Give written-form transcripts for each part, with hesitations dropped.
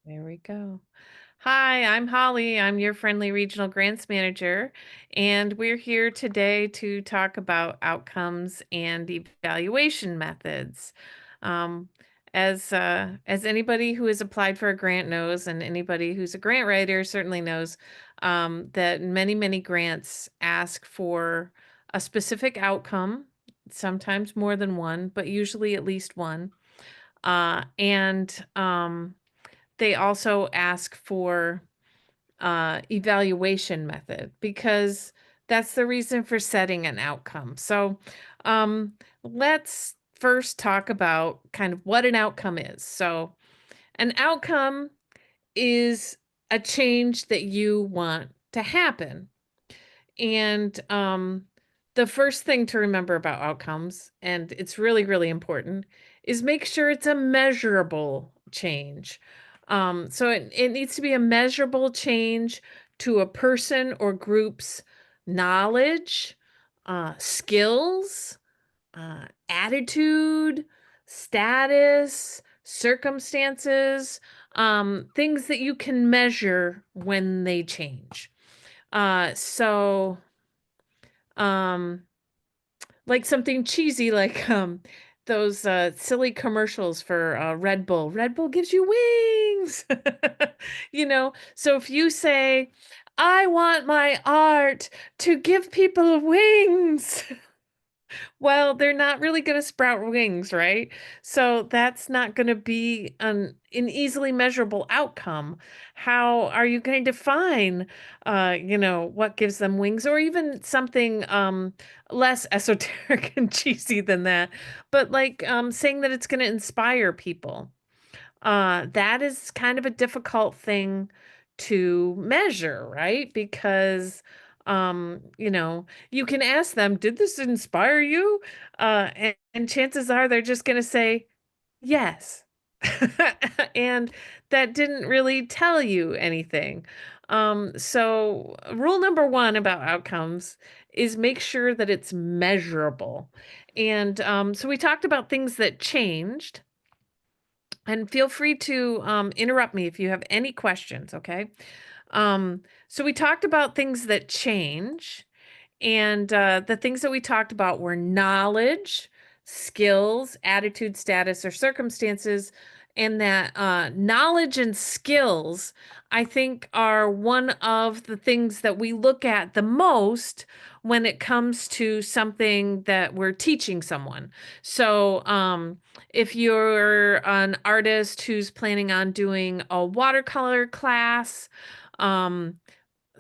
There we go. Hi, I'm Holly. I'm your friendly regional grants manager, and we're here today to talk about outcomes and evaluation methods. Um, as anybody who has applied for a grant knows, and anybody who's a grant writer certainly knows, that many grants ask for a specific outcome, sometimes more than one, but usually at least one. And They also ask for evaluation method because that's the reason for setting an outcome. So um, let's first talk about kind of what an outcome is. So an outcome is a change that you want to happen. And The first thing to remember about outcomes, and it's really important, is make sure it's a measurable change. So it needs to be a measurable change to a person or group's knowledge, skills, attitude, status, circumstances, things that you can measure when they change. Uh, so um like something cheesy like those silly commercials for Red Bull. Red Bull gives you wings. So if you say, I want my art to give people wings, well, they're not really going to sprout wings, right? So that's not going to be an easily measurable outcome. How are you going to define, what gives them wings, or even something less esoteric and cheesy than that, but like saying that it's going to inspire people? That is kind of a difficult thing to measure, right? Because, you can ask them, did this inspire you? And chances are they're just going to say, yes. And that didn't really tell you anything. So rule number one about outcomes is make sure that it's measurable. And so we talked about things that changed. And feel free to interrupt me if you have any questions, okay? So we talked about things that change, and the things that we talked about were knowledge, skills, attitude, status, or circumstances. And that knowledge and skills, I think, are one of the things that we look at the most when it comes to something that we're teaching someone. So, if you're an artist who's planning on doing a watercolor class, um,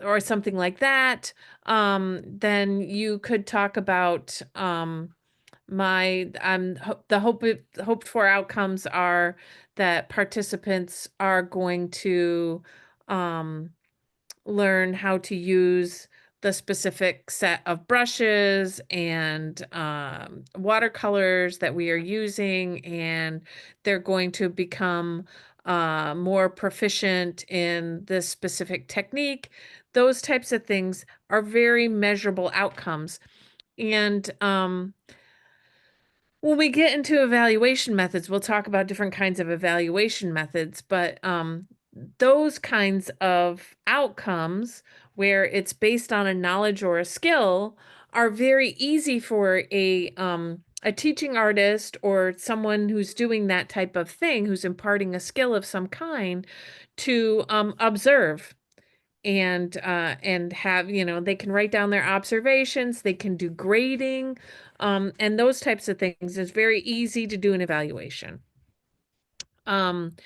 or something like that, then you could talk about the hoped for outcomes are that participants are going to um, learn how to use the specific set of brushes and watercolors that we are using, and they're going to become more proficient in this specific technique. Those types of things are very measurable outcomes. And When we get into evaluation methods, we'll talk about different kinds of evaluation methods, but those kinds of outcomes where it's based on a knowledge or a skill are very easy for a teaching artist or someone who's doing that type of thing, who's imparting a skill of some kind, to observe and have, they can write down their observations, they can do grading, and those types of things. It's very easy to do an evaluation. um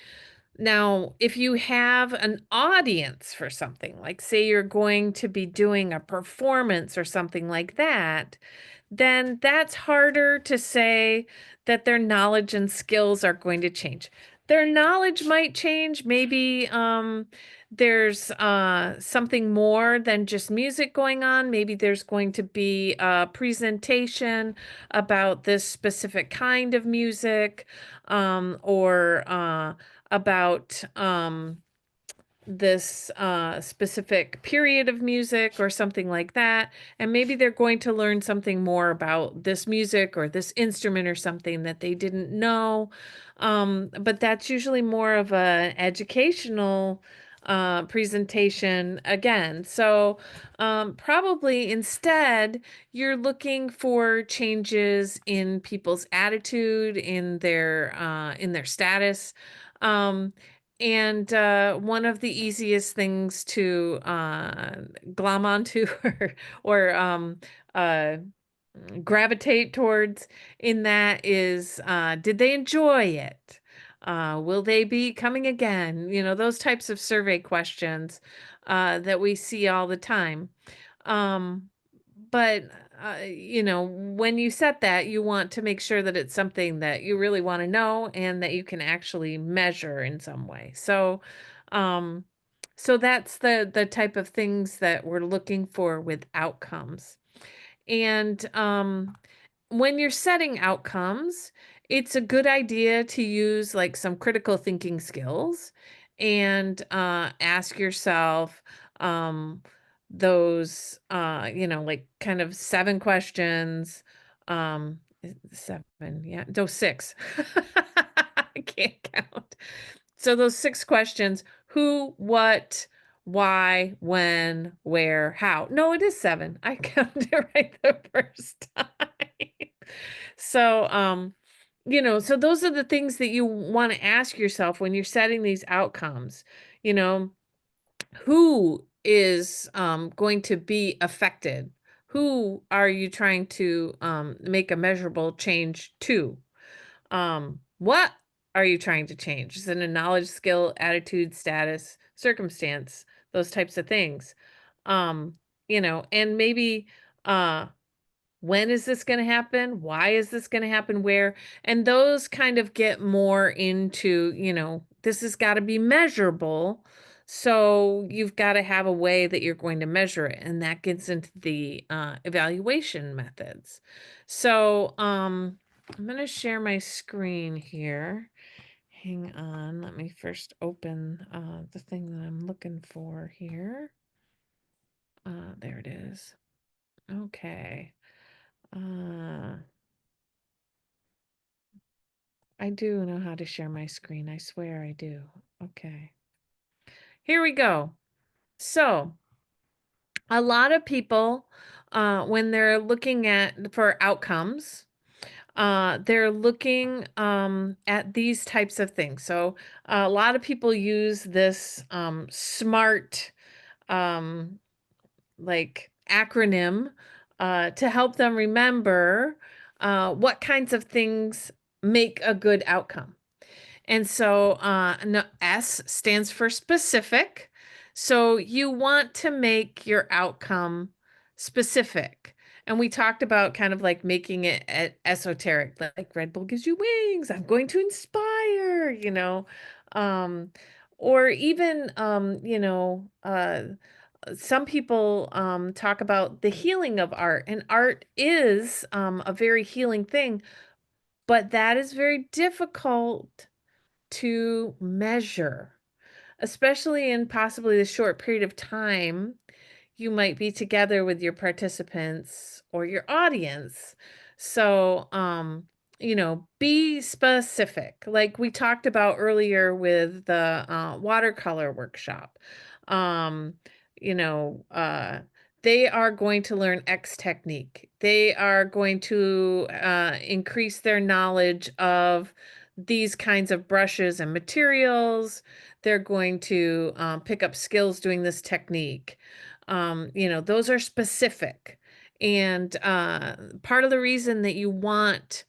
Now, if you have an audience for something, like say you're going to be doing a performance or something like that, then that's harder to say that their knowledge and skills are going to change. Their knowledge might change. Maybe there's something more than just music going on. Maybe there's going to be a presentation about this specific kind of music, or about this specific period of music or something like that. And maybe they're going to learn something more about this music or this instrument or something that they didn't know. But that's usually more of an educational presentation again. So probably instead, you're looking for changes in people's attitude, in their status. Um, and one of the easiest things to glom onto or uh, gravitate towards in that is did they enjoy it? Will they be coming again? You know, those types of survey questions that we see all the time. Um, but you know, when you set that, you want to make sure that it's something that you really want to know and that you can actually measure in some way. Um, so that's the type of things that we're looking for with outcomes. And when you're setting outcomes, it's a good idea to use like some critical thinking skills and ask yourself um, you know, like kind of 7 questions. Seven, yeah, no, six. I can't count. So those 6 questions: who, what, why, when, where, how. No, it is 7. I counted it right the first time. So, you know, so those are the things that you want to ask yourself when you're setting these outcomes. You know, who is going to be affected? Who are you trying to make a measurable change to? What are you trying to change? Is it a knowledge, skill, attitude, status, circumstance, those types of things? Um, you know, and maybe uh when is this going to happen? Why is this going to happen? Where? And those kind of get more into, you know, this has got to be measurable. So you've got to have a way that you're going to measure it. And that gets into the evaluation methods. So I'm going to share my screen here. Hang on. Let me first open the thing that I'm looking for here. There it is. Okay. Uh, I do know how to share my screen. I swear I do. Okay. Here we go. So, a lot of people, when they're looking at for outcomes, they're looking at these types of things. So, a lot of people use this SMART um, like acronym to help them remember what kinds of things make a good outcome. And so no, S stands for specific. So you want to make your outcome specific. And we talked about kind of like making it esoteric, like Red Bull gives you wings. I'm going to inspire, you know. Um, or even, some people talk about the healing of art, and art is a very healing thing, but that is very difficult to measure, especially in possibly the short period of time you might be together with your participants or your audience. So, you know, be specific. Like we talked about earlier with the watercolor workshop. Um, you know, they are going to learn X technique. They are going to increase their knowledge of these kinds of brushes and materials. They're going to pick up skills doing this technique. You know, those are specific. And part of the reason that you want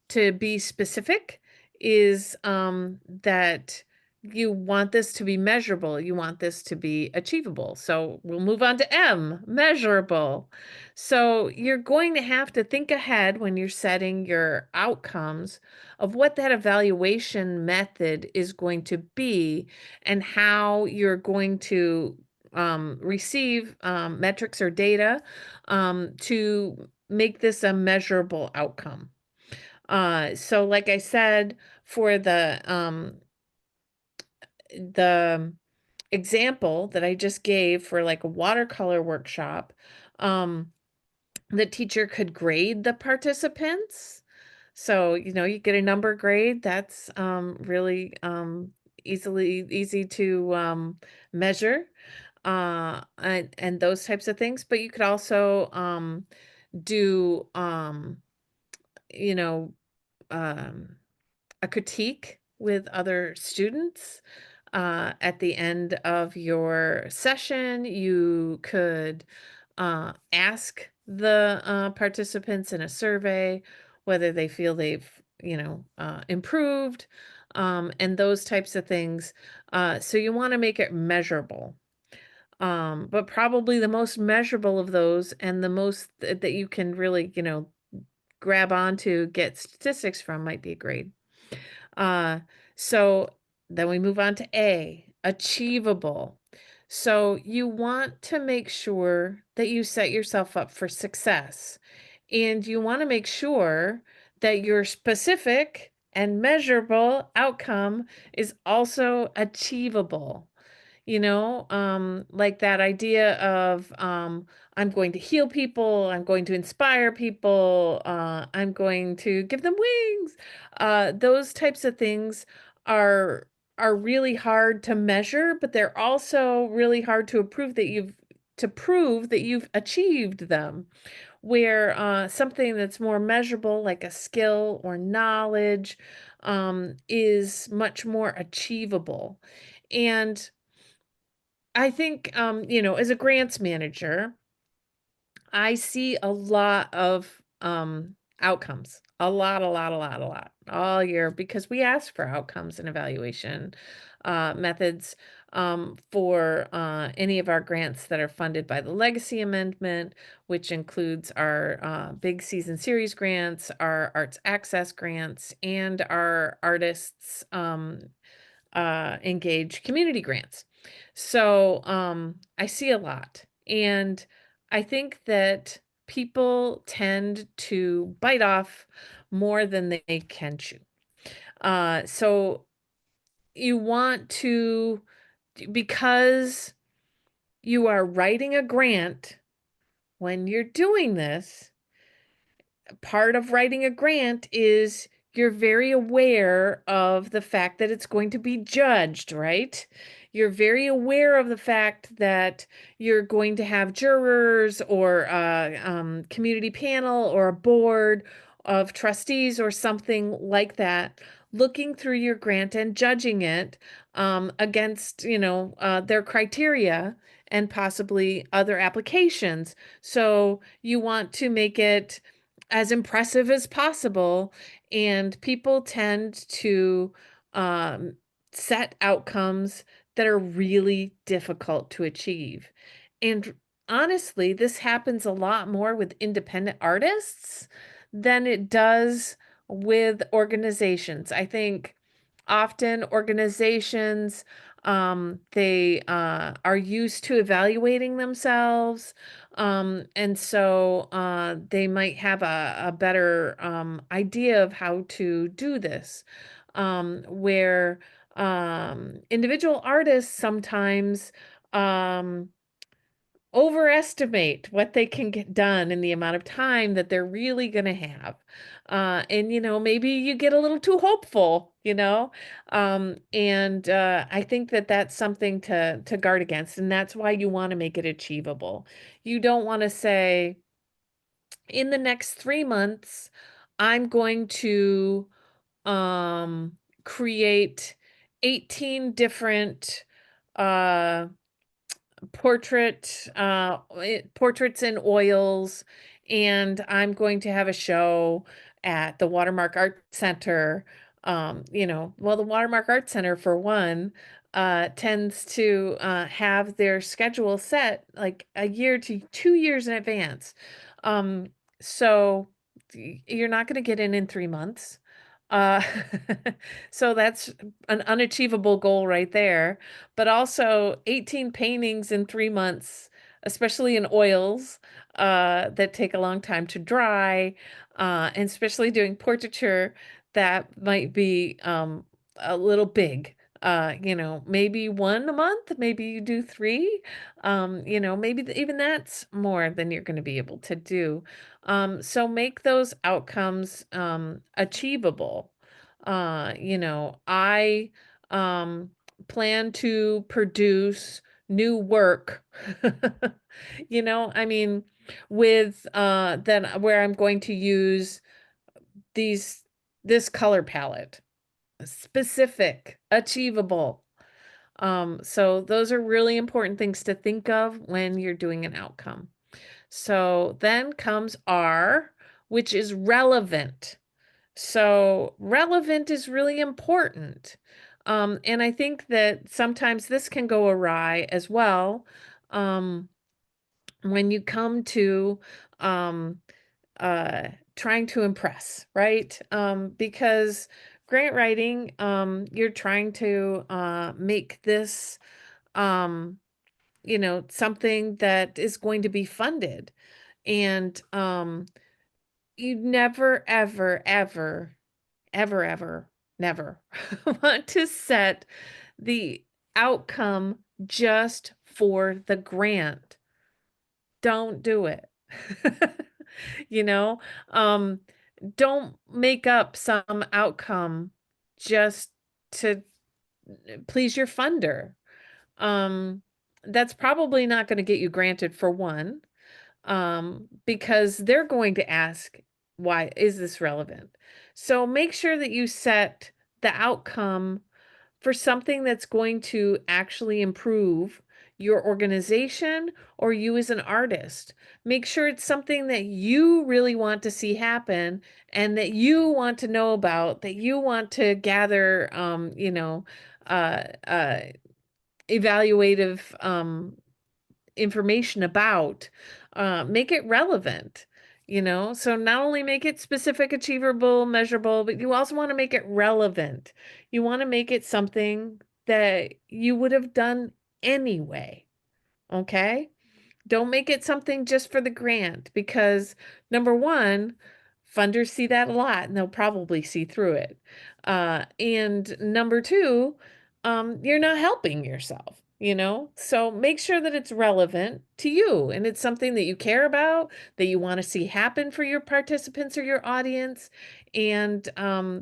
to be specific is that you want this to be measurable. You want this to be achievable. So we'll move on to M, measurable. So you're going to have to think ahead when you're setting your outcomes of what that evaluation method is going to be and how you're going to receive metrics or data to make this a measurable outcome. So like I said, for the example that I just gave for like a watercolor workshop, um, the teacher could grade the participants. So, you get a number grade. That's really easy to measure, and those types of things. But you could also do you know um, a critique with other students. At the end of your session, you could ask the participants in a survey whether they feel they've, improved, and those types of things. So you want to make it measurable. But probably the most measurable of those and the most that you can really, grab onto, get statistics from might be a grade. Uh, so then we move on to A, achievable. So you want to make sure that you set yourself up for success. And you want to make sure that your specific and measurable outcome is also achievable. Like that idea of I'm going to heal people, I'm going to inspire people, I'm going to give them wings. Those types of things are are really hard to measure, but they're also really hard to prove that you've achieved them. Where something that's more measurable, like a skill or knowledge, is much more achievable. And I think, as a grants manager, I see a lot of outcomes, a lot, all year because we ask for outcomes and evaluation methods for any of our grants that are funded by the Legacy Amendment, which includes our big season series grants, our arts access grants, and our artists engage community grants. So I see a lot. And I think that people tend to bite off more than they can chew. So you want to, because you are writing a grant when you're doing this, part of writing a grant is you're very aware of the fact that it's going to be judged, right? You're very aware of the fact that you're going to have jurors or a community panel or a board of trustees or something like that looking through your grant and judging it against, their criteria and possibly other applications. So you want to make it as impressive as possible. And people tend to um, set outcomes that are really difficult to achieve. And honestly, this happens a lot more with independent artists than it does with organizations. I think often organizations they are used to evaluating themselves, and so they might have a better idea of how to do this, where individual artists sometimes um, overestimate what they can get done in the amount of time that they're really going to have. And, maybe you get a little too hopeful, and I think that that's something to guard against. And that's why you want to make it achievable. You don't want to say, in the next 3 months, I'm going to create 18 different uh portraits in oils, and I'm going to have a show at the Watermark Art Center. Well, the Watermark Art Center, for one, tends to have their schedule set like a year to 2 years in advance. Um, so you're not going to get in 3 months. Uh, so that's an unachievable goal right there. But also 18 paintings in 3 months, especially in oils that take a long time to dry, and especially doing portraiture, that might be a little big. Maybe one a month, maybe you do three. Maybe even that's more than you're going to be able to do. So make those outcomes achievable. I um, plan to produce new work. I mean, with then where I'm going to use these this color palette, specific, achievable. So those are really important things to think of when you're doing an outcome. So then comes R, which is relevant. So relevant is really important. And I think that sometimes this can go awry as well. Um, when you come to um, trying to impress, right? Because grant writing, you're trying to make this, um, something that is going to be funded. And you never, ever, ever, ever, ever, never want to set the outcome just for the grant. Don't do it. You know, um, don't make up some outcome just to please your funder. Um, that's probably not going to get you granted for one, because they're going to ask, why is this relevant? So make sure that you set the outcome for something that's going to actually improve your organization or you as an artist. Make sure it's something that you really want to see happen and that you want to know about, that you want to gather, uh, uh, evaluative information about. Make it relevant. So not only make it specific, achievable, measurable, but you also want to make it relevant. You want to make it something that you would have done anyway. Okay? Don't make it something just for the grant because number one, funders see that a lot and they'll probably see through it. And number two, you're not helping yourself. So make sure that it's relevant to you and it's something that you care about, that you want to see happen for your participants or your audience, and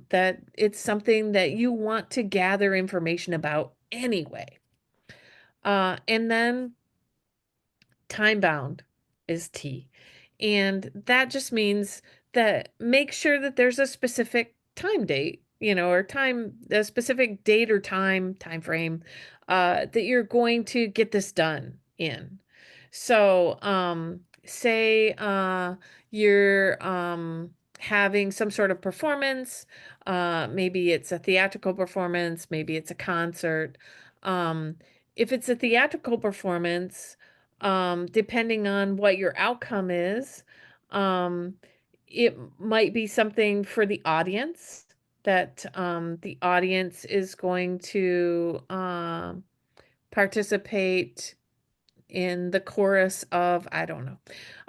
that it's something that you want to gather information about anyway. And then time bound is T. And that just means that make sure that there's a specific time date, or a specific date or time frame that you're going to get this done in. So, say you're having some sort of performance, maybe it's a theatrical performance, maybe it's a concert. If it's a theatrical performance, depending on what your outcome is, um, it might be something for the audience that the audience is going to participate in the chorus of, I don't know.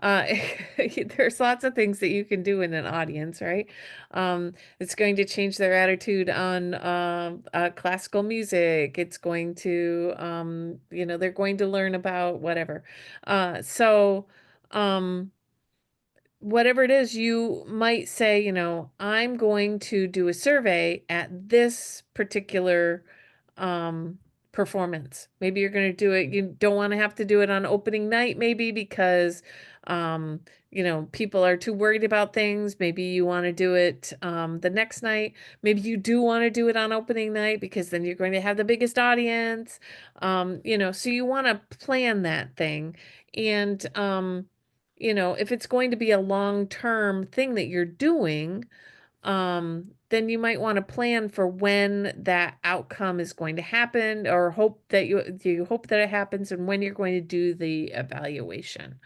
Uh, there's lots of things that you can do in an audience, right? It's going to change their attitude on classical music. It's going to, they're going to learn about whatever. So, whatever it is, you might say, I'm going to do a survey at this particular um, performance. Maybe you're going to do it. You don't want to have to do it on opening night, maybe because, um, people are too worried about things. Maybe you want to do it the next night. Maybe you do want to do it on opening night because then you're going to have the biggest audience. So you want to plan that thing. And, if it's going to be a long-term thing that you're doing, then you might want to plan for when that outcome is going to happen, or hope that you hope that it happens and when you're going to do the evaluation.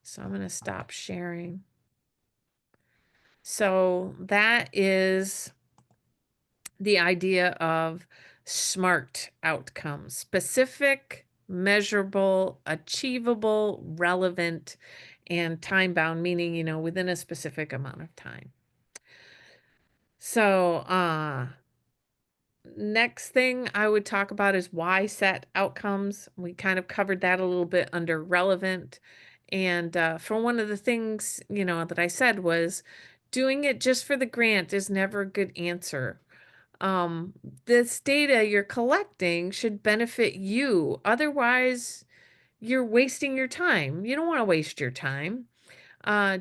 So I'm going to stop sharing. So that is the idea of SMART outcomes: specific, measurable, achievable, relevant, and time bound, meaning, within a specific amount of time. So, Next thing I would talk about is why set outcomes. We kind of covered that a little bit under relevant. And for one of the things, that I said was doing it just for the grant is never a good answer. Um, this data you're collecting should benefit you. Otherwise, you're wasting your time. You don't want to waste your time.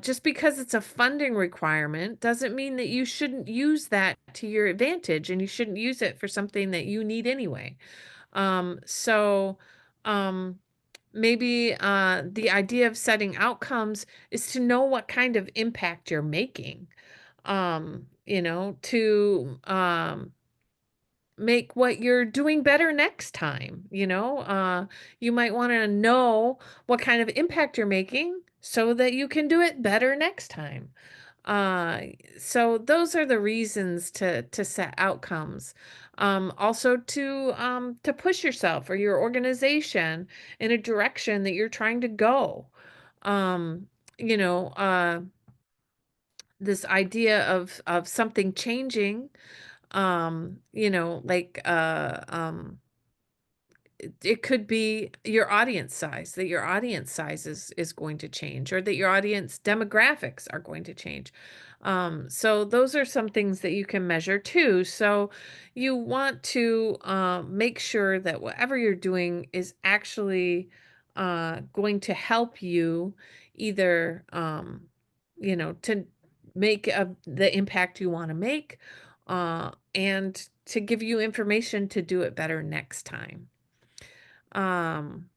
Just because it's a funding requirement doesn't mean that you shouldn't use that to your advantage and you shouldn't use it for something that you need anyway. So um, maybe the idea of setting outcomes is to know what kind of impact you're making, to make what you're doing better next time. You might want to know what kind of impact you're making so that you can do it better next time. uh so those are the reasons to set outcomes. Also to push yourself or your organization in a direction that you're trying to go. um you know uh this idea of something changing, like it could be your audience size, that your audience size is going to change, or that your audience demographics are going to change. So those are some things that you can measure too. So you want to make sure that whatever you're doing is actually going to help you, either to make the impact you want to make, and to give you information to do it better next time. Um,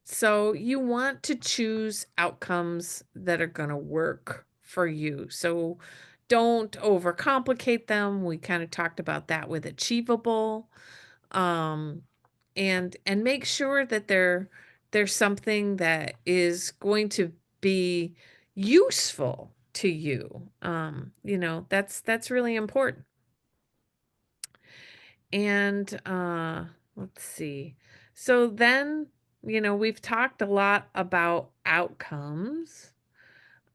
so you want to choose outcomes that are going to work for you. So don't overcomplicate them. We kind of talked about that with achievable. Um, and make sure that there's something that is going to be useful to you. That's really important. And let's see. So then, we've talked a lot about outcomes.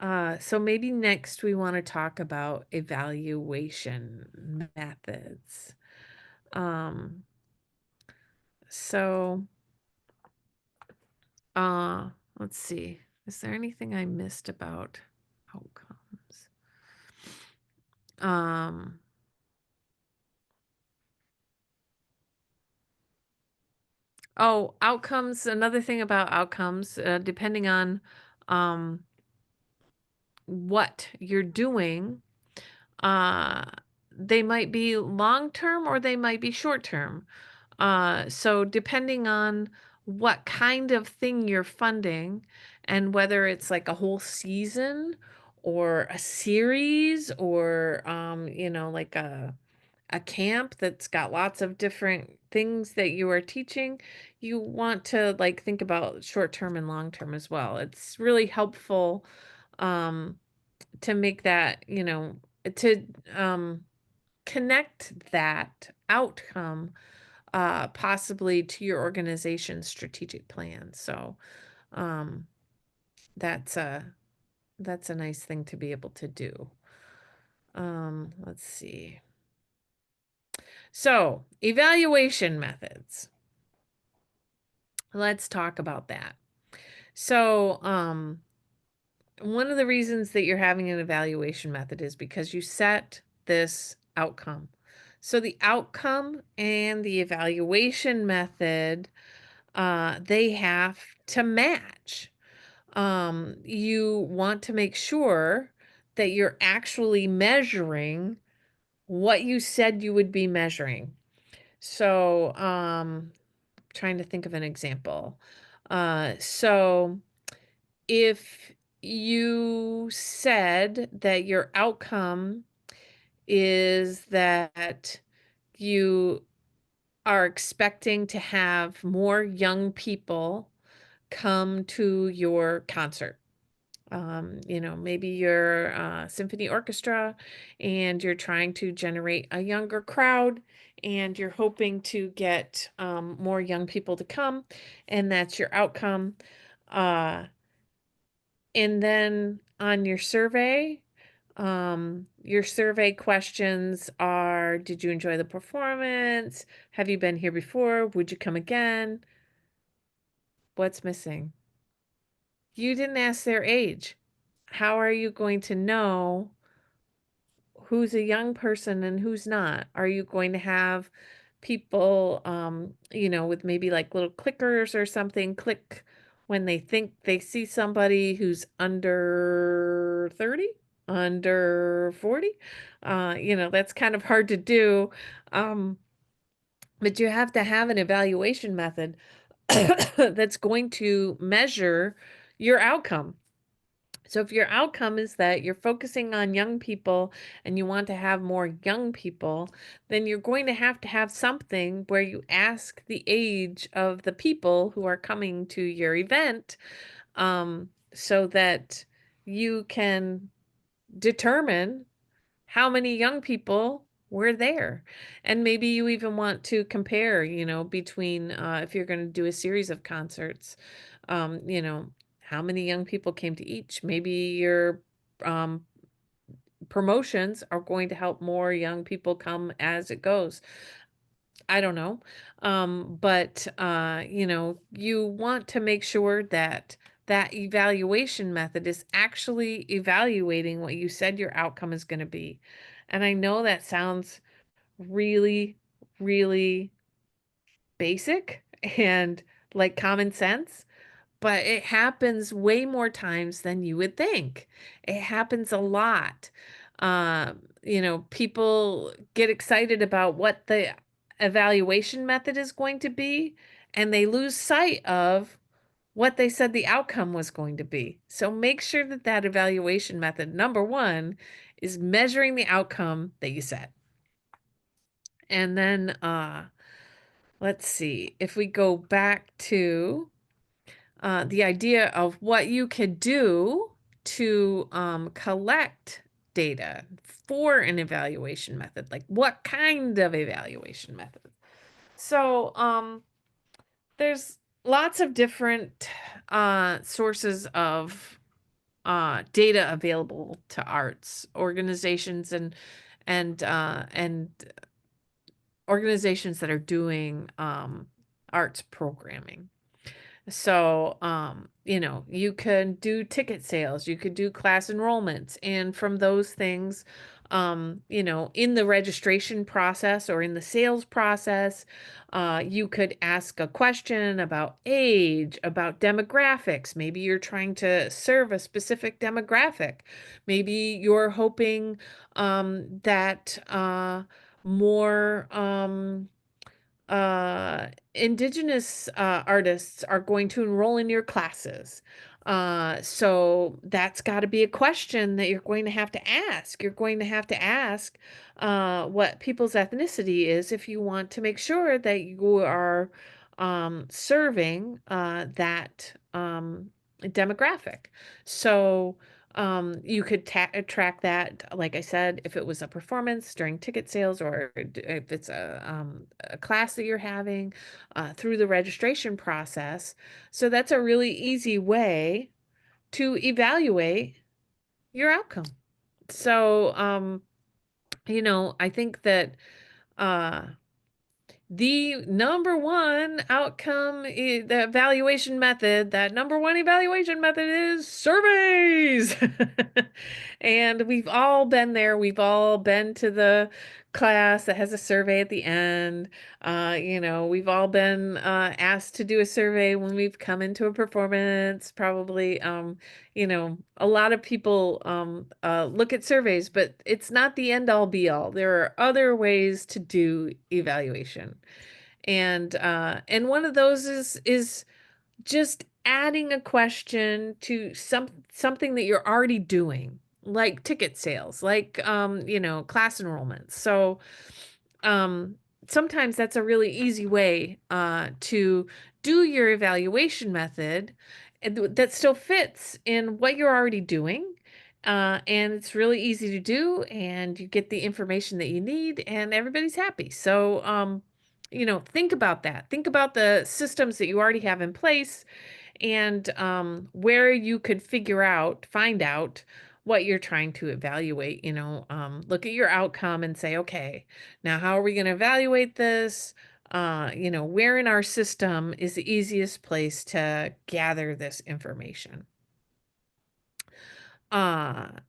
So maybe next we want to talk about evaluation methods. Um, so uh let's see. Is there anything I missed about outcomes? Um, outcomes, another thing about outcomes, depending on um what you're doing, uh, they might be long term or they might be short term. So depending on what kind of thing you're funding, and whether it's like a whole season or a series, or like a camp that's got lots of different things that you are teaching, you want to like think about short term and long term as well. It's really helpful um to make that, to um, connect that outcome possibly to your organization's strategic plan. So um, that's a that's a nice thing to be able to do. Let's see. So evaluation methods. Let's talk about that. So one of the reasons that you're having an evaluation method is because you set this outcome. So the outcome and the evaluation method, they have to match. You want to make sure that you're actually measuring what you said you would be measuring. So, trying to think of an example. So if you said that your outcome is that you are expecting to have more young people come to your concert. Maybe you're a symphony orchestra and you're trying to generate a younger crowd, and you're hoping to get more young people to come, and that's your outcome. Uh, And then on your survey, Your survey questions are, did you enjoy the performance? Have you been here before? Would you come again? What's missing? You didn't ask their age. How are you going to know who's a young person and who's not? Are you going to have people, with maybe like little clickers or something, click when they think they see somebody who's under 30, under 40? That's kind of hard to do. Um, but you have to have an evaluation method that's going to measure your outcome. So if your outcome is that you're focusing on young people and you want to have more young people, then you're going to have something where you ask the age of the people who are coming to your event, so that you can determine how many young people were there. And maybe you even want to compare, between, if you're going to do a series of concerts, how many young people came to each. Maybe your um, promotions are going to help more young people come as it goes. I don't know. But you want to make sure that that evaluation method is actually evaluating what you said your outcome is going to be. And I know that sounds really, really basic and like common sense, but it happens way more times than you would think. It happens a lot. People get excited about what the evaluation method is going to be, and they lose sight of what they said the outcome was going to be. So make sure that that evaluation method, number one, is measuring the outcome that you set. And then let's see, if we go back to the idea of what you could do to collect data for an evaluation method, like what kind of evaluation method. So there's lots of different sources of data available to arts organizations and organizations that are doing arts programming. So, you can do ticket sales, you could do class enrollments, and from those things, in the registration process or in the sales process, you could ask a question about age, about demographics. Maybe you're trying to serve a specific demographic. Maybe you're hoping that more indigenous artists are going to enroll in your classes. So that's got to be a question that you're going to have to ask. You're going to have to ask what people's ethnicity is if you want to make sure that you are serving that demographic. So you could track that, like I said, if it was a performance during ticket sales or if it's a class that you're having through the registration process. So that's a really easy way to evaluate your outcome. So, I think that uh, the number one outcome, the evaluation method, that number one evaluation method is surveys. And we've all been there. We've all been to the class that has a survey at the end. We've all been asked to do a survey when we've come into a performance. Probably, a lot of people look at surveys, but it's not the end all be all. There are other ways to do evaluation. And one of those is just adding a question to something that you're already doing, like ticket sales, like class enrollments. So um, sometimes that's a really easy way to do your evaluation method that still fits in what you're already doing. And it's really easy to do, and you get the information that you need, and everybody's happy. So, think about that. Think about the systems that you already have in place and where you could find out what you're trying to evaluate. Look at your outcome and say, okay, now how are we going to evaluate this? Where in our system is the easiest place to gather this information?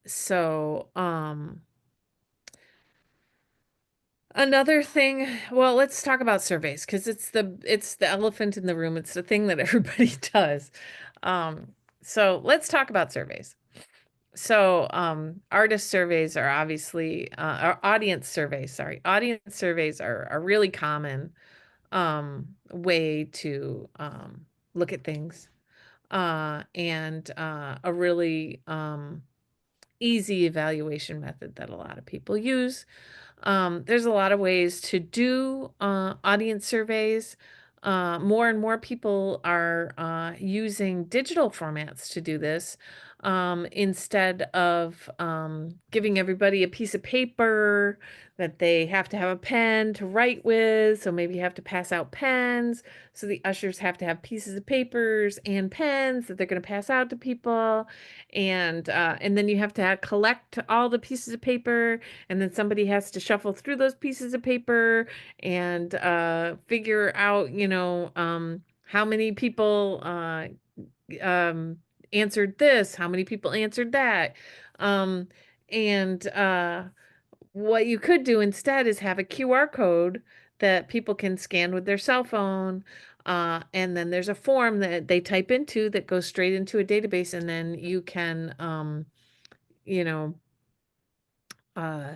So Another thing, well, let's talk about surveys because it's the elephant in the room. It's the thing that everybody does. Um, so let's talk about surveys. So artist surveys are obviously or audience surveys, sorry. Audience surveys are a really common way to look at things. And a really easy evaluation method that a lot of people use. There's a lot of ways to do audience surveys. More and more people are using digital formats to do this instead of giving everybody a piece of paper that they have to have a pen to write with. So maybe you have to pass out pens. So the ushers have to have pieces of papers and pens that they're going to pass out to people. And then you have to collect all the pieces of paper, and then somebody has to shuffle through those pieces of paper and figure out, how many people um, answered this, how many people answered that. Um, and what you could do instead is have a QR code that people can scan with their cell phone. And then there's a form that they type into that goes straight into a database, and then you can, you know, uh,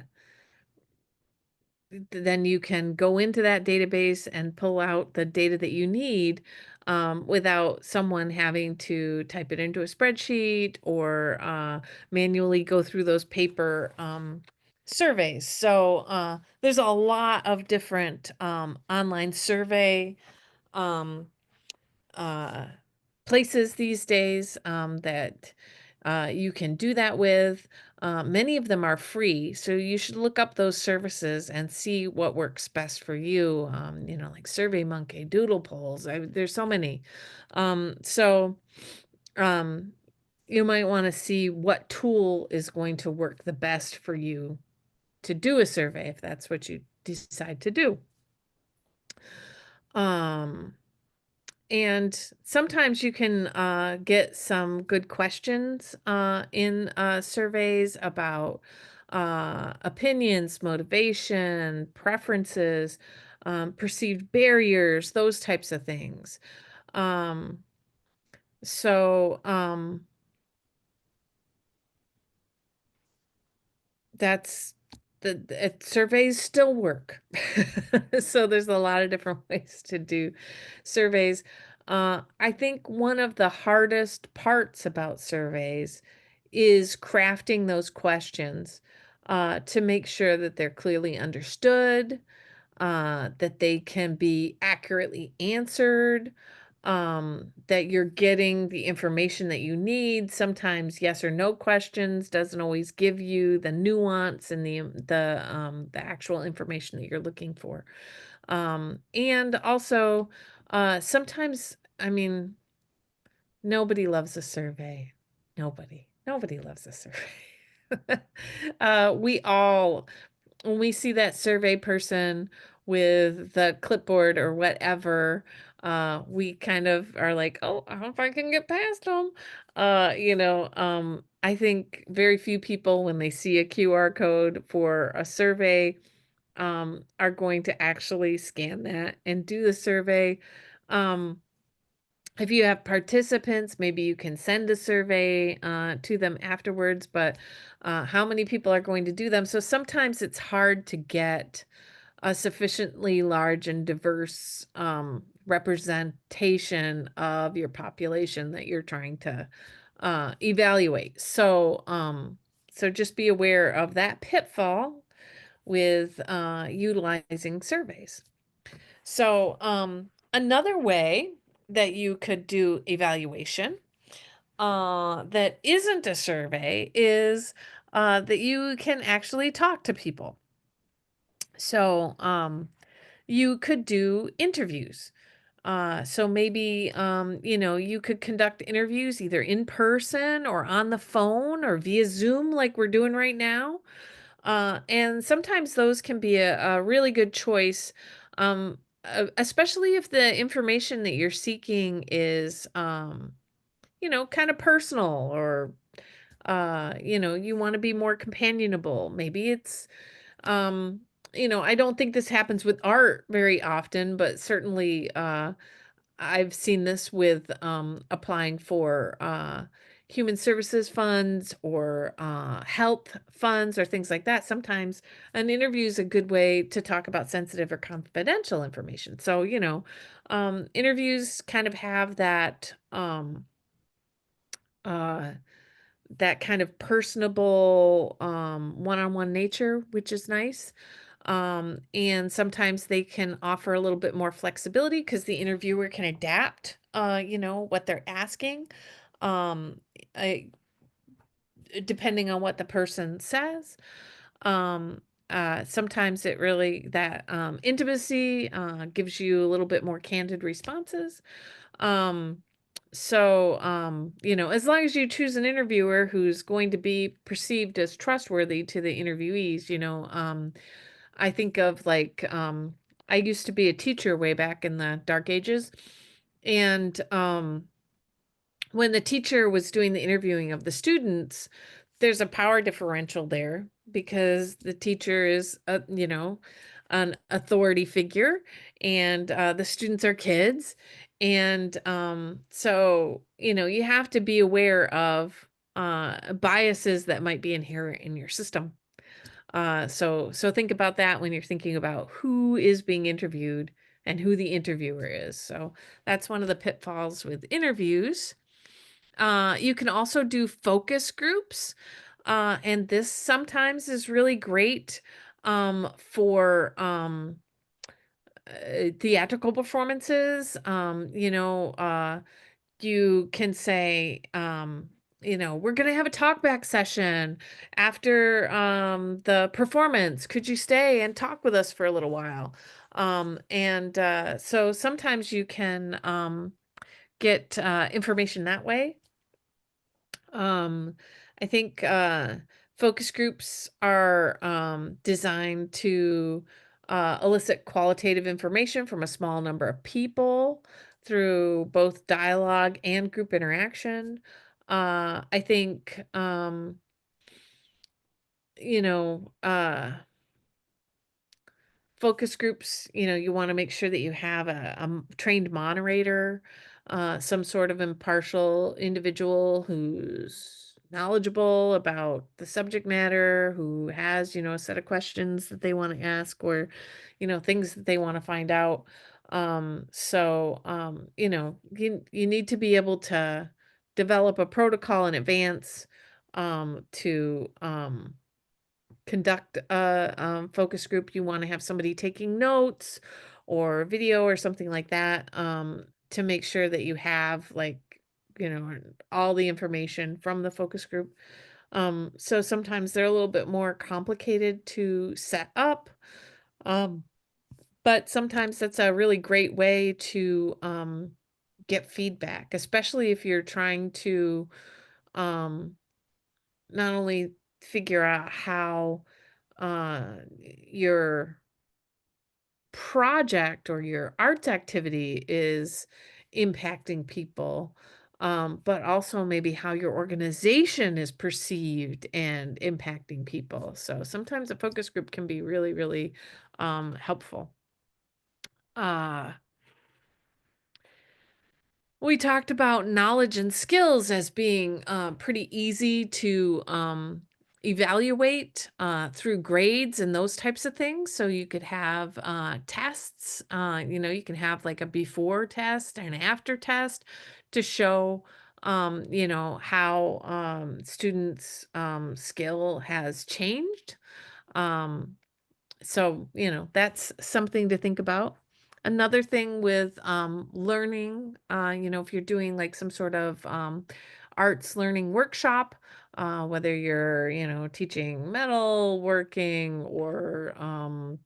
then you can go into that database and pull out the data that you need without someone having to type it into a spreadsheet or manually go through those paper surveys. So there's a lot of different online survey um, uh, places these days that you can do that with. Many of them are free, so you should look up those services and see what works best for you. Like SurveyMonkey, Doodle Polls. There's so many. So um, you might want to see what tool is going to work the best for you to do a survey if that's what you decide to do. Um, And sometimes you can get some good questions in surveys about opinions, motivation, preferences, perceived barriers, those types of things. Um, so that's surveys still work. So there's a lot of different ways to do surveys. I think one of the hardest parts about surveys is crafting those questions to make sure that they're clearly understood, that they can be accurately answered, that you're getting the information that you need. Sometimes yes or no questions doesn't always give you the nuance and the actual information that you're looking for. And also, sometimes, I mean, nobody loves a survey. Nobody loves a survey. We all when we see that survey person with the clipboard or whatever, we kind of are like, oh, I hope I can get past them. I think very few people, when they see a QR code for a survey, are going to actually scan that and do the survey. Um, if you have participants, maybe you can send a survey to them afterwards, but how many people are going to do them? So sometimes it's hard to get a sufficiently large and diverse representation of your population that you're trying to evaluate. So just be aware of that pitfall with utilizing surveys. So, another way that you could do evaluation that isn't a survey is that you can actually talk to people. So, you could do interviews. So maybe, you could conduct interviews either in person or on the phone or via Zoom, like we're doing right now. And sometimes those can be a really good choice, especially if the information that you're seeking is, kind of personal or, you want to be more companionable. Maybe it's, I don't think this happens with art very often, but certainly, I've seen this with applying for human services funds or health funds or things like that. Sometimes an interview is a good way to talk about sensitive or confidential information. So, interviews kind of have uh, that kind of personable one-on-one nature, which is nice. And sometimes they can offer a little bit more flexibility because the interviewer can adapt, what they're asking, um, I, depending on what the person says. Um, Sometimes it really that intimacy gives you a little bit more candid responses. Um, as long as you choose an interviewer who's going to be perceived as trustworthy to the interviewees, I think of I used to be a teacher way back in the dark ages. And when the teacher was doing the interviewing of the students, there's a power differential there because the teacher is an authority figure, and the students are kids. And you have to be aware of biases that might be inherent in your system. So think about that when you're thinking about who is being interviewed and who the interviewer is. So that's one of the pitfalls with interviews. You can also do focus groups, and this sometimes is really great for theatrical performances. You can say, we're going to have a talk back session after the performance. Could you stay and talk with us for a little while? So sometimes you can get information that way. Um, I think focus groups are designed to elicit qualitative information from a small number of people through both dialogue and group interaction. I think, you know, uh, focus groups, you want to make sure that you have a trained moderator, some sort of impartial individual who's knowledgeable about the subject matter, who has, a set of questions that they want to ask or, things that they want to find out. You need to be able to develop a protocol in advance to conduct a focus group. You want to have somebody taking notes or video or something like that, to make sure that you have all the information from the focus group. So sometimes they're a little bit more complicated to set up, um, but sometimes that's a really great way to get feedback, especially if you're trying to um, not only figure out how your project or your arts activity is impacting people, but also maybe how your organization is perceived and impacting people. So sometimes a focus group can be really, really helpful. Uh, We talked about knowledge and skills as being pretty easy to evaluate through grades and those types of things. So you could have tests, you can have like a before test and after test to show, how students' skill has changed. Um, that's something to think about. Another thing with learning, if you're doing like some sort of arts learning workshop, whether you're, teaching metal working or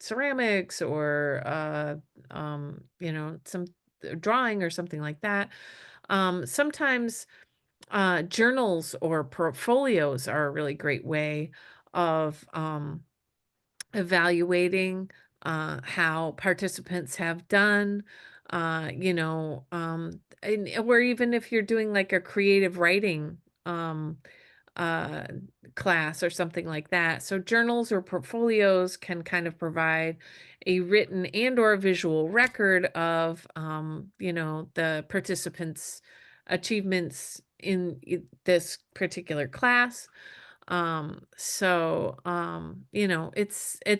ceramics or, some drawing or something like that. Sometimes journals or portfolios are a really great way of evaluating how participants have done, or even if you're doing like a creative writing um, uh, class or something like that. So journals or portfolios can kind of provide a written and or visual record of, the participants' achievements in this particular class. It's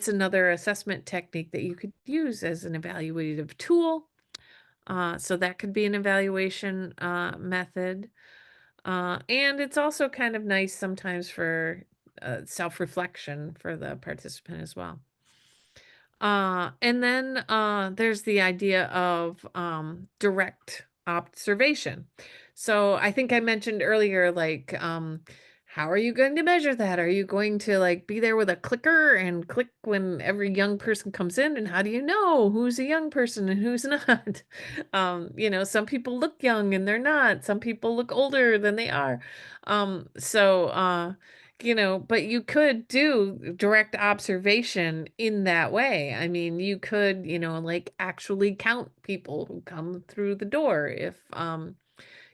another assessment technique that you could use as an evaluative tool. So that could be an evaluation method. And it's also kind of nice sometimes for self-reflection for the participant as well. And then there's the idea of direct observation. So I think I mentioned earlier, like, how are you going to measure that? Are you going to like be there with a clicker and click when every young person comes in? And how do you know who's a young person and who's not? Some people look young and they're not. Some people look older than they are. But you could do direct observation in that way. I mean, you could, like actually count people who come through the door if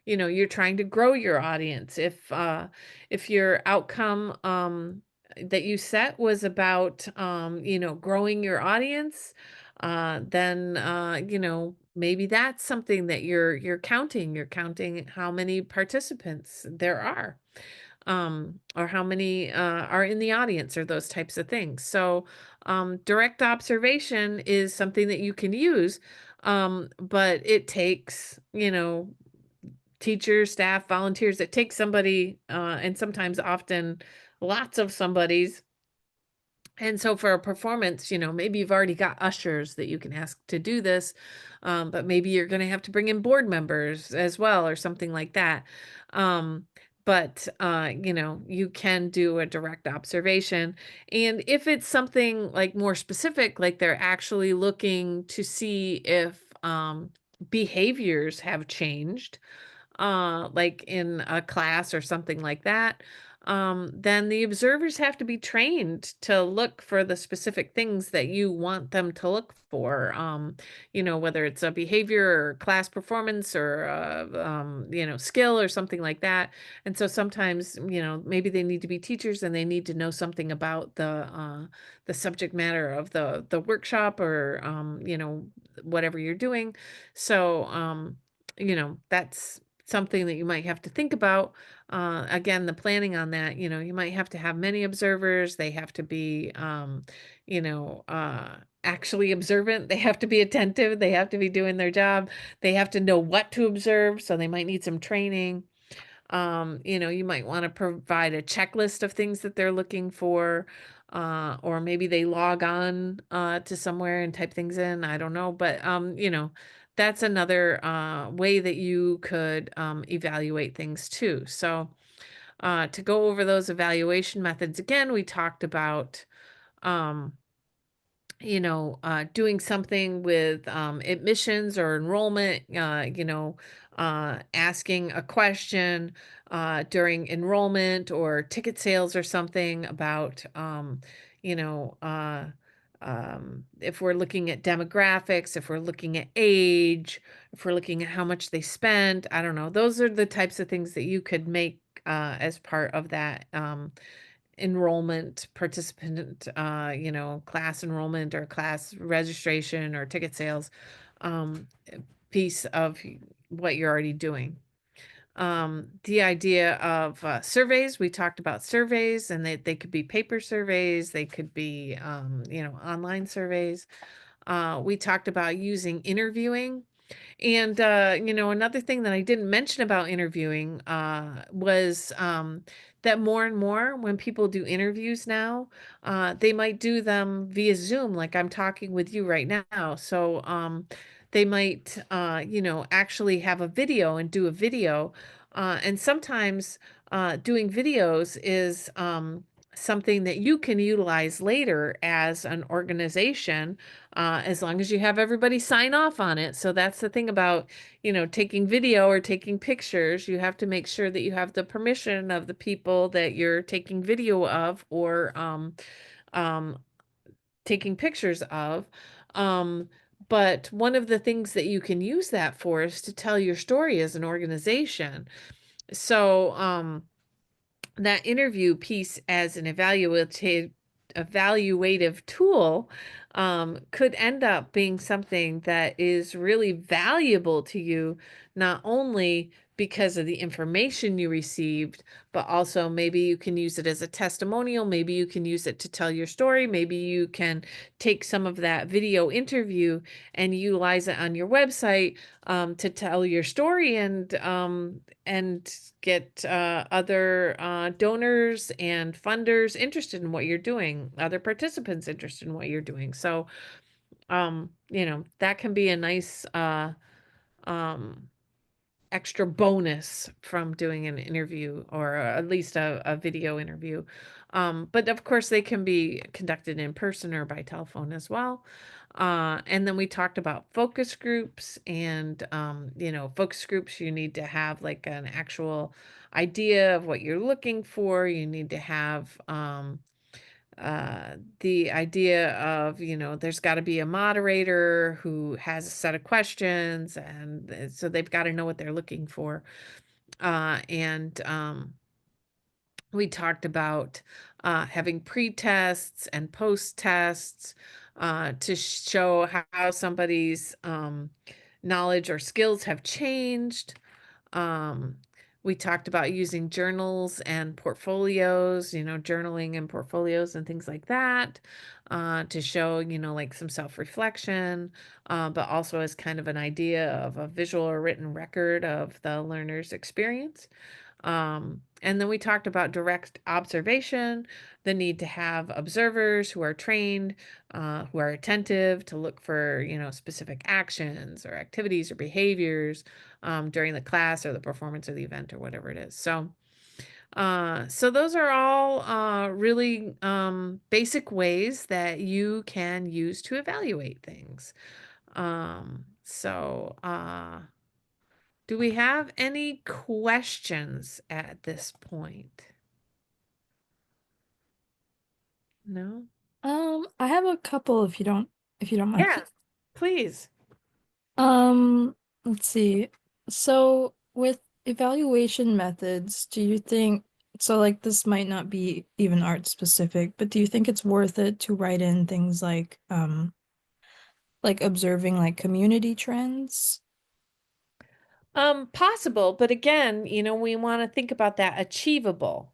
you're trying to grow your audience. If your outcome that you set was about growing your audience, then maybe that's something that you're counting. You're counting how many participants there are, or how many are in the audience, or those types of things. So, direct observation is something that you can use, but it takes, teachers, staff, volunteers. It takes somebody, and sometimes often lots of somebody's. And so for a performance, maybe you've already got ushers that you can ask to do this, but maybe you're going to have to bring in board members as well or something like that. But you can do a direct observation. And if it's something like more specific, like they're actually looking to see if behaviors have changed, like in a class or something like that, then the observers have to be trained to look for the specific things that you want them to look for. Whether it's a behavior or class performance or skill or something like that. And so sometimes, maybe they need to be teachers and they need to know something about the subject matter of the workshop, or whatever you're doing. So that's something that you might have to think about. Again, the planning on that, you might have to have many observers. They have to be, actually observant. They have to be attentive. They have to be doing their job. They have to know what to observe. So they might need some training. You might want to provide a checklist of things that they're looking for, or maybe they log on to somewhere and type things in. I don't know, but that's another way that you could evaluate things too. So to go over those evaluation methods again, we talked about um, doing something with admissions or enrollment, asking a question during enrollment or ticket sales or something about, you know, uh, if we're looking at demographics, if we're looking at age, if we're looking at how much they spent. I don't know. Those are the types of things that you could make as part of that enrollment participant, class enrollment or class registration or ticket sales um, piece of what you're already doing. The idea of surveys, we talked about surveys, and they could be paper surveys, they could be, online surveys. We talked about using interviewing. And, another thing that I didn't mention about interviewing was that more and more when people do interviews now, they might do them via Zoom, like I'm talking with you right now. So they might, actually have a video and do a video. And sometimes doing videos is something that you can utilize later as an organization, as long as you have everybody sign off on it. So that's the thing about, taking video or taking pictures. You have to make sure that you have the permission of the people that you're taking video of, or um, taking pictures of. Um, but one of the things that you can use that for is to tell your story as an organization. So, that interview piece as an evaluative tool, could end up being something that is really valuable to you, not only because of the information you received, but also maybe you can use it as a testimonial. Maybe you can use it to tell your story. Maybe you can take some of that video interview and utilize it on your website, to tell your story, and get other donors and funders interested in what you're doing, other participants interested in what you're doing. So, that can be a nice um, extra bonus from doing an interview, or at least a video interview. But of course, they can be conducted in person or by telephone as well. And then we talked about focus groups, and, focus groups, you need to have like an actual idea of what you're looking for. You need to have, the idea of, there's got to be a moderator who has a set of questions, and so they've got to know what they're looking for. And We talked about having pre-tests and post-tests, to show how somebody's knowledge or skills have changed. Um, we talked about using journals and portfolios, journaling and portfolios and things like that, to show, like some self-reflection, but also as kind of an idea of a visual or written record of the learner's experience. And then we talked about direct observation, the need to have observers who are trained, who are attentive to look for, specific actions or activities or behaviors, during the class or the performance or the event or whatever it is. So those are all really basic ways that you can use to evaluate things. Do we have any questions at this point? No? I have a couple if you don't mind. Yeah, please. Let's see. So with evaluation methods, do you think so like this might not be even art specific, but do you think it's worth it to write in things like observing like community trends? Possible, but again, we want to think about that achievable.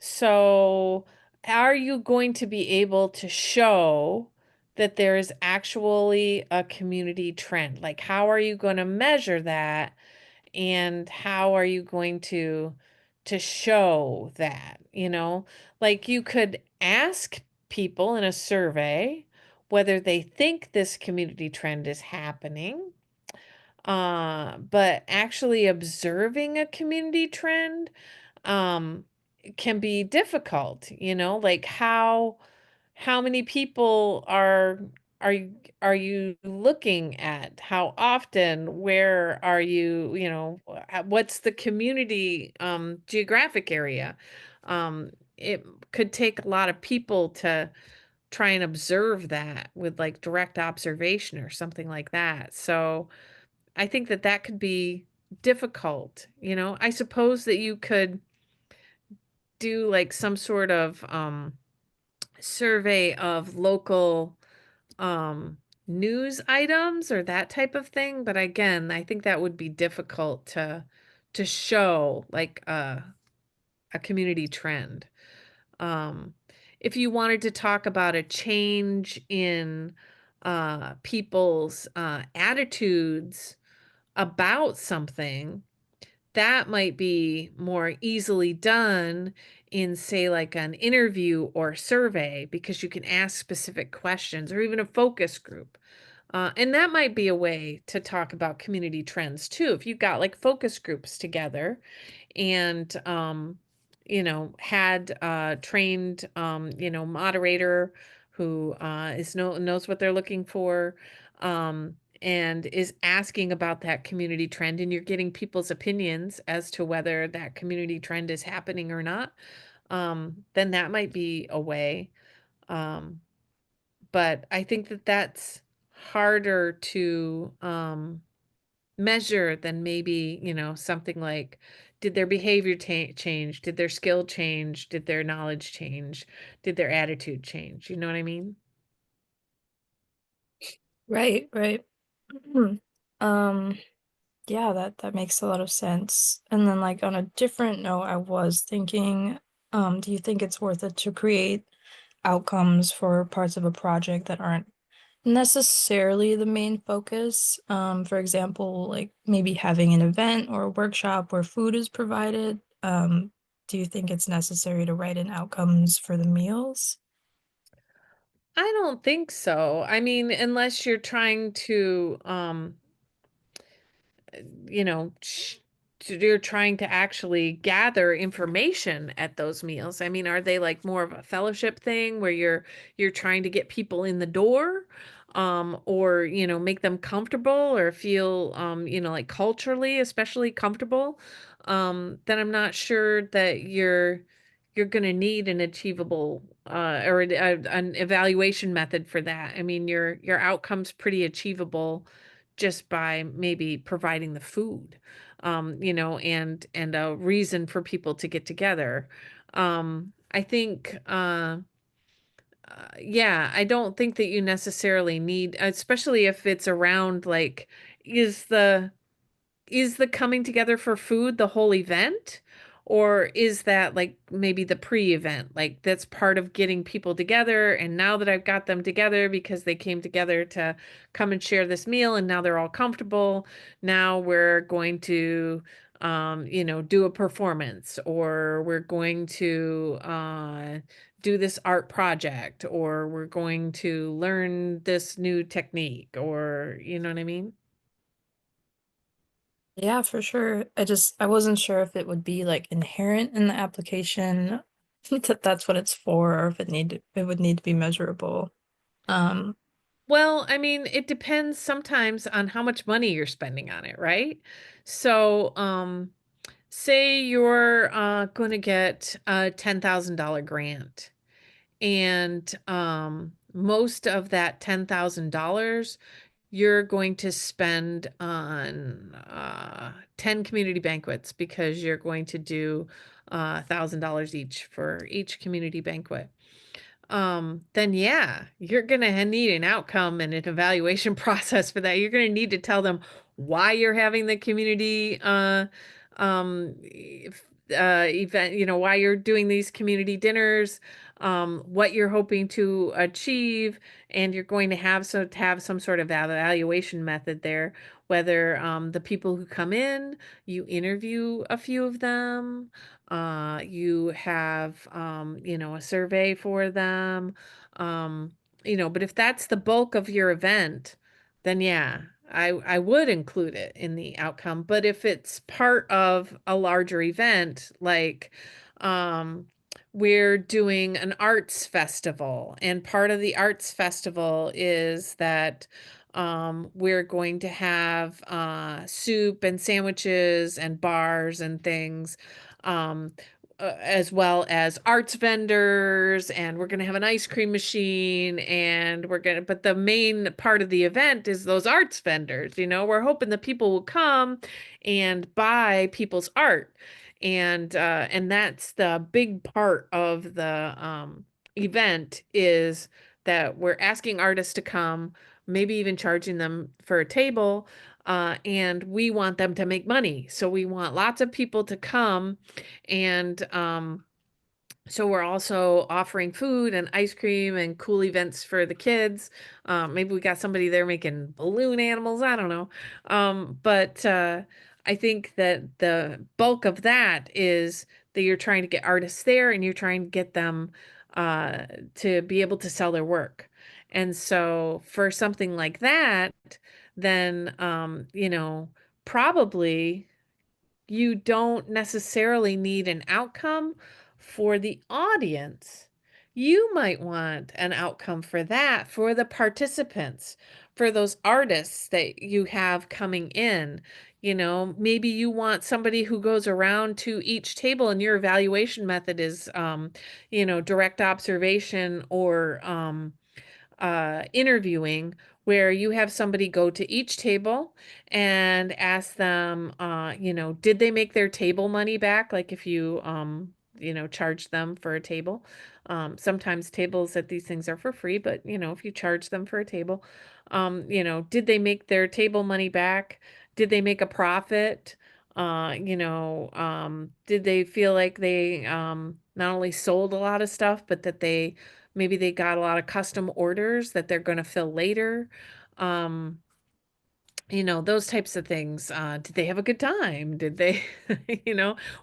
So, are you going to be able to show that there is actually a community trend? Like, how are you going to measure that? And how are you going to show that, like you could ask people in a survey whether they think this community trend is happening, but actually observing a community trend um can be difficult, like how many people are you are you looking at? How often? Where are you, what's the community geographic area? It could take a lot of people to try and observe that with like direct observation or something like that. So I think that that could be difficult, I suppose that you could do like some sort of survey of local um news items or that type of thing, but again, I think that would be difficult to show like a community trend. um if you wanted to talk about a change in people's attitudes about something, that might be more easily done in, say, like an interview or survey, because you can ask specific questions, or even a focus group. And that might be a way to talk about community trends too. If you've got like focus groups together, and had a trained, moderator who knows what they're looking for, and is asking about that community trend, and you're getting people's opinions as to whether that community trend is happening or not, then that might be a way. Um, but I think that that's harder to measure than maybe, something like, did their behavior change? Did their skill change? Did their knowledge change? Did their attitude change? You know what I mean? Right, right. Mhm. Um, yeah, that makes a lot of sense. And then like on a different note, I was thinking, do you think it's worth it to create outcomes for parts of a project that aren't necessarily the main focus? For example, like maybe having an event or a workshop where food is provided. Do you think it's necessary to write in outcomes for the meals? I don't think so. I mean, unless you're trying to, you know, sh- you're trying to actually gather information at those meals. I mean, are they like more of a fellowship thing where you're trying to get people in the door, or make them comfortable or feel, like culturally especially comfortable? Then I'm not sure that you're going to need an achievable, or an evaluation method for that. I mean, your outcome's pretty achievable just by maybe providing the food, and a reason for people to get together. I think, yeah, I don't think that you necessarily need, especially if it's around like, is the is the coming together for food the whole event? Or is that like maybe the pre-event? Like that's part of getting people together. And now that I've got them together because they came together to come and share this meal and now they're all comfortable, now we're going to, do a performance, or we're going to do this art project, or we're going to learn this new technique, or you know what I mean? Yeah, for sure. I wasn't sure if it would be like inherent in the application that that's what it's for, or if it would need to be measurable. Um, Well, I mean, it depends sometimes on how much money you're spending on it, right? So, say you're going to get a $10,000 grant, and most of that $10,000 you're going to spend on 10 community banquets, because you're going to do $1,000 each for each community banquet. Then yeah, you're gonna need an outcome and an evaluation process for that. You're gonna need to tell them why you're having the community event, why you're doing these community dinners, what you're hoping to achieve, and you're going to have some sort of evaluation method there, whether the people who come in, you interview a few of them, you have, a survey for them. Um, but if that's the bulk of your event, then yeah, I would include it in the outcome. But if it's part of a larger event, like, um, we're doing an arts festival, and part of the arts festival is that we're going to have soup and sandwiches and bars and things, um, as well as arts vendors, and we're going to have an ice cream machine, and but the main part of the event is those arts vendors. We're hoping that people will come and buy people's art. And that's the big part of the event, is that we're asking artists to come, maybe even charging them for a table, and we want them to make money. So we want lots of people to come, and so we're also offering food and ice cream and cool events for the kids. Maybe we got somebody there making balloon animals. I don't know. But I think that the bulk of that is that you're trying to get artists there, and you're trying to get them uh, to be able to sell their work. And so for something like that, then, probably you don't necessarily need an outcome for the audience. You might want an outcome for that, for the participants, for those artists that you have coming in. Maybe you want somebody who goes around to each table, and your evaluation method is, direct observation or interviewing, where you have somebody go to each table and ask them, did they make their table money back? Like if you, charge them for a table. Sometimes tables at these things are for free, but if you charge them for a table, did they make their table money back? Did they make a profit? Did they feel like they not only sold a lot of stuff, but that maybe they got a lot of custom orders that they're going to fill later. Um, those types of things. Did they have a good time? Did they,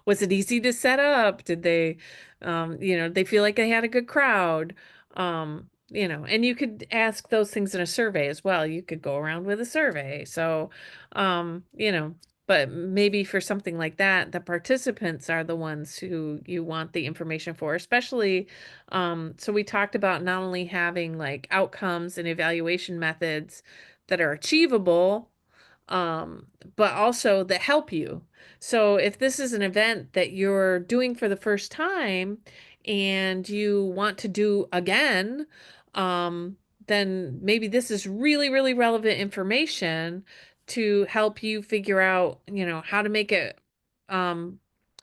was it easy to set up? Did they feel like they had a good crowd? And you could ask those things in a survey as well. You could go around with a survey. So, um, you know, but maybe for something like that, the participants are the ones who you want the information for, especially, so we talked about not only having like outcomes and evaluation methods that are achievable, um, but also that help you. So if this is an event that you're doing for the first time and you want to do again, um, then maybe this is really, really relevant information to help you figure out, how to make it um,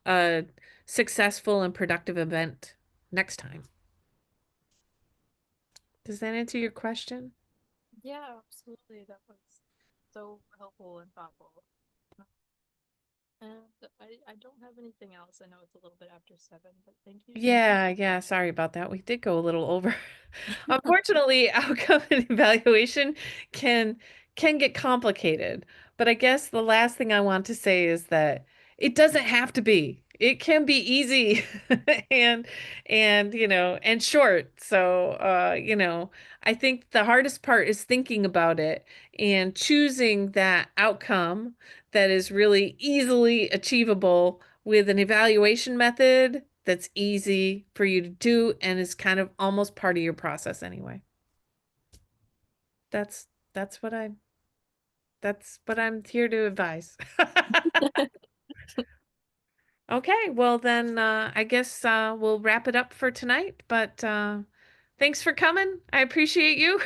a successful and productive event next time. Does that answer your question? Yeah, absolutely. That was so helpful and thoughtful. And I don't have anything else. I know it's a little bit after 7, but thank you so Yeah, much. yeah, sorry about that. We did go a little over. Unfortunately, outcome and evaluation can can get complicated. But I guess the last thing I want to say is that it doesn't have to be. It can be easy and and short. So I think the hardest part is thinking about it and choosing that outcome that is really easily achievable with an evaluation method that's easy for you to do and is kind of almost part of your process anyway. That's that's what I that's what I'm here to advise. Okay, well then I guess we'll wrap it up for tonight, but thanks for coming. I appreciate you.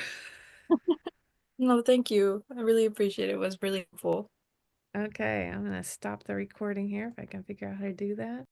No, thank you. I really appreciate it. It was really helpful. Okay, I'm gonna stop the recording here if I can figure out how to do that.